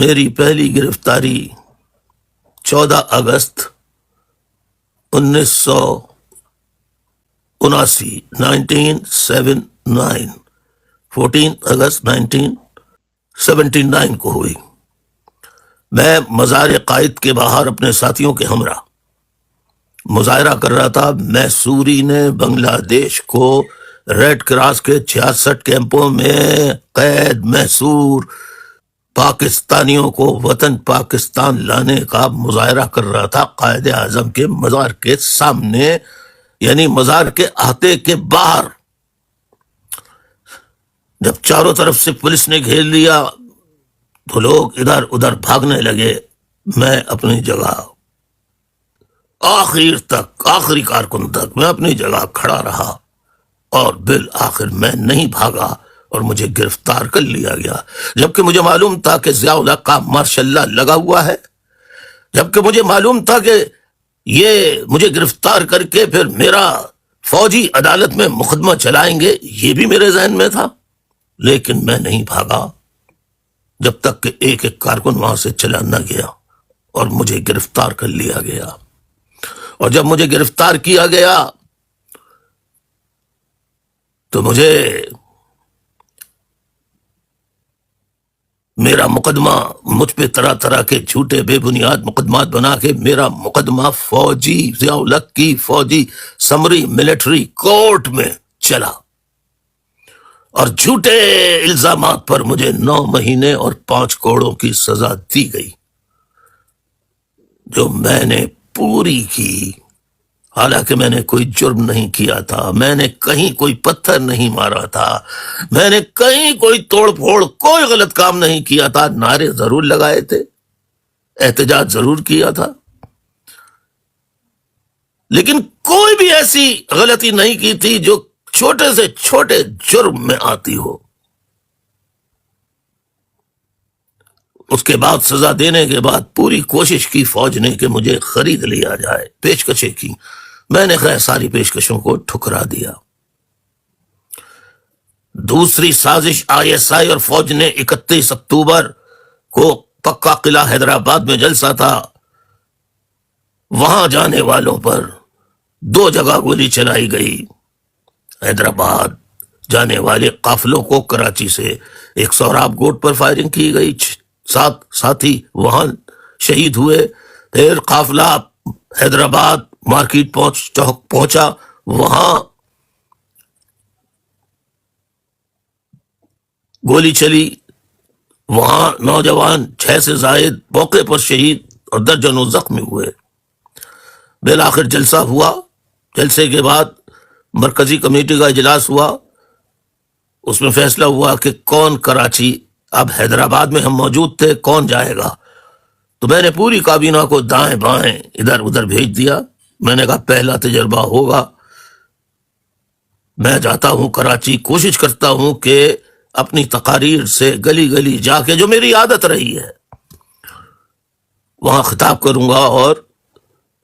میری پہلی گرفتاری 14 اگست 1979 1979 14 اگست 1979 کو ہوئی۔ میں مزار قائد کے باہر اپنے ساتھیوں کے ہمراہ مظاہرہ کر رہا تھا۔ میسوری نے بنگلہ دیش کو ریڈ کراس کے 66 کیمپوں میں قید میسور پاکستانیوں کو وطن پاکستان لانے کا مظاہرہ کر رہا تھا قائد اعظم کے مزار کے سامنے، یعنی مزار کے احاطے کے باہر۔ جب چاروں طرف سے پولیس نے گھیر لیا تو لوگ ادھر ادھر بھاگنے لگے۔ میں اپنی جگہ آخر تک، آخری کارکن تک میں اپنی جگہ کھڑا رہا اور بالآخر میں نہیں بھاگا اور مجھے گرفتار کر لیا گیا، جبکہ مجھے معلوم تھا کہ ضیاء الحق کا ماشاء اللہ لگا ہوا ہے، جبکہ مجھے معلوم تھا کہ یہ مجھے گرفتار کر کے پھر میرا فوجی عدالت میں مقدمہ چلائیں گے، یہ بھی میرے ذہن میں تھا۔ لیکن میں نہیں بھاگا جب تک کہ ایک ایک کارکن وہاں سے چلا نہ گیا اور مجھے گرفتار کر لیا گیا۔ اور جب مجھے گرفتار کیا گیا تو مجھے میرا مقدمہ، مجھ پہ طرح طرح کے جھوٹے بے بنیاد مقدمات بنا کے میرا مقدمہ فوجی ضیاء الحق کی فوجی سمری ملٹری کورٹ میں چلا، اور جھوٹے الزامات پر مجھے 9 مہینے اور 5 کوڑوں کی سزا دی گئی، جو میں نے پوری کی، حالانکہ میں نے کوئی جرم نہیں کیا تھا، میں نے کہیں کوئی پتھر نہیں مارا تھا، میں نے کہیں کوئی توڑ پھوڑ، کوئی غلط کام نہیں کیا تھا۔ نعرے ضرور لگائے تھے، احتجاج ضرور کیا تھا، لیکن کوئی بھی ایسی غلطی نہیں کی تھی جو چھوٹے سے چھوٹے جرم میں آتی ہو۔ اس کے بعد سزا دینے کے بعد پوری کوشش کی فوج نے کہ مجھے خرید لیا جائے، پیشکشیں کی، میں نے خیر ساری پیشکشوں کو ٹھکرا دیا۔ دوسری سازش ISI اور فوج نے 31 اکتوبر کو پکا قلعہ حیدرآباد میں جلسہ تھا، وہاں جانے والوں پر 2 جگہ گولی چلائی گئی۔ حیدرآباد جانے والے قافلوں کو کراچی سے ایک سوراب گوٹ پر فائرنگ کی گئی، 7 ساتھی وہاں شہید ہوئے۔ پھر قافلہ حیدرآباد مارکیٹ پہنچا، وہاں گولی چلی، وہاں نوجوان 6 سے زائد موقع پر شہید اور درجنوں زخمی ہوئے۔ بالآخر جلسہ ہوا، جلسے کے بعد مرکزی کمیٹی کا اجلاس ہوا، اس میں فیصلہ ہوا کہ کون کراچی، اب حیدرآباد میں ہم موجود تھے، کون جائے گا؟ تو میں نے پوری کابینہ کو دائیں بائیں ادھر ادھر بھیج دیا۔ میں نے کہا پہلا تجربہ ہوگا، میں جاتا ہوں کراچی، کوشش کرتا ہوں کہ اپنی تقاریر سے گلی گلی جا کے، جو میری عادت رہی ہے، وہاں خطاب کروں گا اور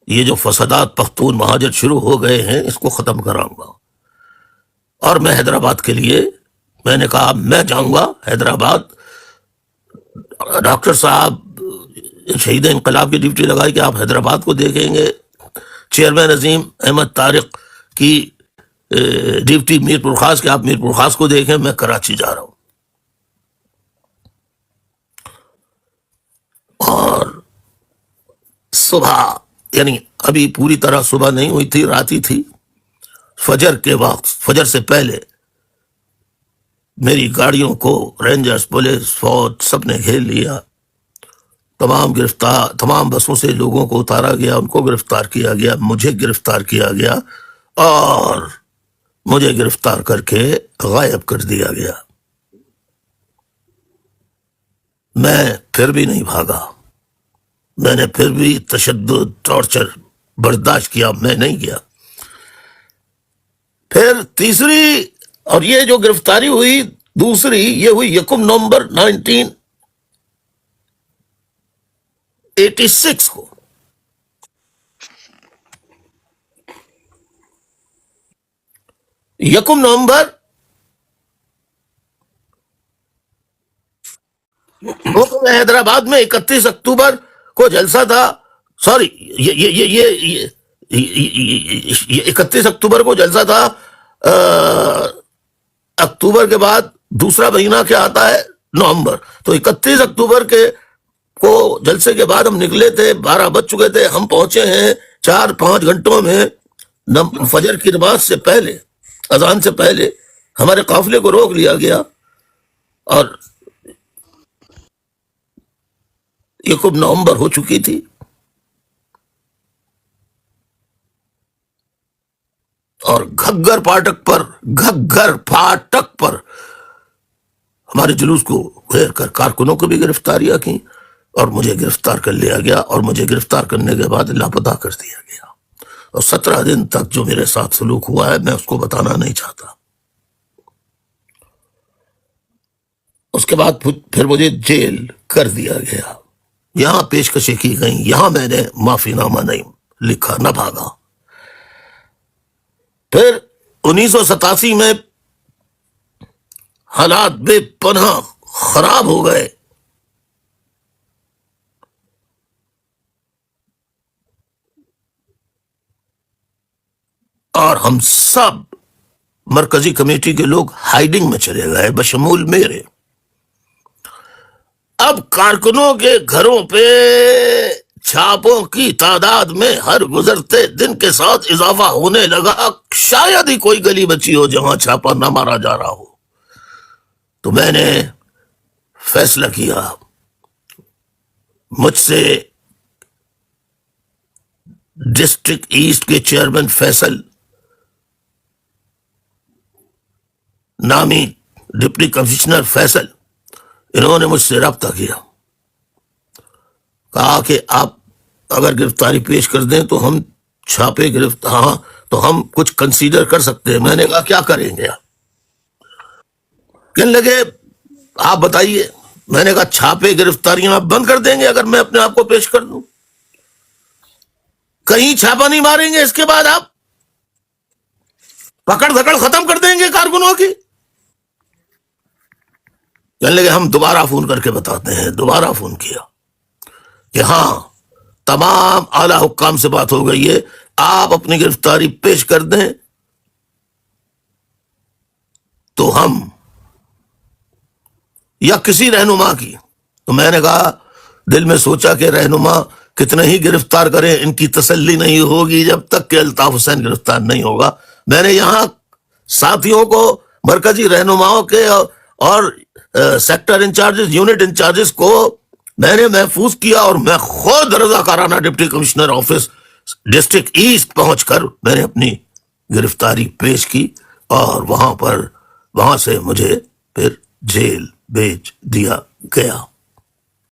یہ جو فسادات پختون مہاجر شروع ہو گئے ہیں اس کو ختم کراؤں گا۔ اور میں حیدرآباد کے لیے، میں نے کہا میں جاؤں گا حیدرآباد، ڈاکٹر صاحب شہید انقلاب کی ڈیوٹی لگائی کہ آپ حیدرآباد کو دیکھیں گے، چیئرمین عظیم احمد طارق کی ڈیوٹی میر پرخاص کہ آپ میر پرخاص کو دیکھیں، میں کراچی جا رہا ہوں۔ اور صبح، یعنی ابھی پوری طرح صبح نہیں ہوئی تھی، رات ہی تھی، فجر کے وقت، فجر سے پہلے میری گاڑیوں کو رینجرز، پولیس، فوج سب نے گھیر لیا، تمام بسوں سے لوگوں کو اتارا گیا، ان کو گرفتار کیا گیا، مجھے گرفتار کیا گیا اور مجھے گرفتار کر کے غائب کر دیا گیا۔ میں پھر بھی نہیں بھاگا، میں نے پھر بھی تشدد، ٹارچر برداشت کیا، میں نہیں گیا۔ پھر تیسری، اور یہ جو گرفتاری ہوئی دوسری، یہ ہوئی 1 نومبر 1986 کو۔ 1 نومبر حکم حیدرآباد میں 31 اکتوبر کو جلسہ تھا. سوری، یہ 31 اکتوبر کو جلسہ تھا. اکتوبر کے بعد دوسرا مہینہ کیا آتا ہے؟ نومبر. تو 31 اکتوبر کو جلسے کے بعد ہم نکلے تھے، 12 بج چکے تھے. ہم پہنچے ہیں 4-5 گھنٹوں میں فجر کی نماز سے پہلے، اذان سے پہلے ہمارے قافلے کو روک لیا گیا. اور یہ خوب نومبر ہو چکی تھی. اور گھگر پھاٹک پر ہمارے جلوس کو گھیر کر کارکنوں کو بھی گرفتاریاں کی، اور مجھے گرفتار کر لیا گیا. اور مجھے گرفتار کرنے کے بعد لاپتہ کر دیا گیا. اور 17 دن تک جو میرے ساتھ سلوک ہوا ہے میں اس کو بتانا نہیں چاہتا. اس کے بعد پھر مجھے جیل کر دیا گیا. یہاں پیشکشیں کی گئیں، یہاں میں نے معافی نامہ نہیں لکھا، نہ بھاگا. پھر 1987 میں حالات بے پناہ خراب ہو گئے. اور ہم سب مرکزی کمیٹی کے لوگ ہائیڈنگ میں چلے گئے، بشمول میرے. اب کارکنوں کے گھروں پہ چھاپوں کی تعداد میں ہر گزرتے دن کے ساتھ اضافہ ہونے لگا. شاید ہی کوئی گلی بچی ہو جہاں چھاپا نہ مارا جا رہا ہو. تو میں نے فیصلہ کیا، مجھ سے ڈسٹرکٹ ایسٹ کے چیئرمین فیصل نامی ڈپٹی کمشنر فیصل، انہوں نے مجھ سے رابطہ کیا. کہا کہ آپ اگر گرفتاری پیش کر دیں تو ہم چھاپے تو ہم کچھ کنسیڈر کر سکتے ہیں. میں نے کہا کیا کریں گے آپ؟ کہنے لگے آپ بتائیے. میں نے کہا چھاپے گرفتاریاں آپ بند کر دیں گے اگر میں اپنے آپ کو پیش کر دوں؟ کہیں چھاپا نہیں ماریں گے اس کے بعد آپ؟ پکڑ دھکڑ ختم کر دیں گے کارکنوں کی؟ کہنے لگے ہم دوبارہ فون کر کے بتاتے ہیں. دوبارہ فون کیا کہ ہاں تمام اعلی حکام سے بات ہو گئی ہے، آپ اپنی گرفتاری پیش کر دیں تو ہم، یا کسی رہنما کی. تو میں نے کہا، دل میں سوچا کہ رہنما کتنے ہی گرفتار کریں ان کی تسلی نہیں ہوگی جب تک کہ الطاف حسین گرفتار نہیں ہوگا. میں نے یہاں ساتھیوں کو، مرکزی رہنماؤں کے اور سیکٹر انچارجز، یونٹ انچارجز کو میں نے محفوظ کیا، اور میں خود رضاکارانہ deputy commissioner office district east پہنچ کر میں نے اپنی گرفتاری پیش کی. اور وہاں سے مجھے پھر جیل بھیج دیا گیا.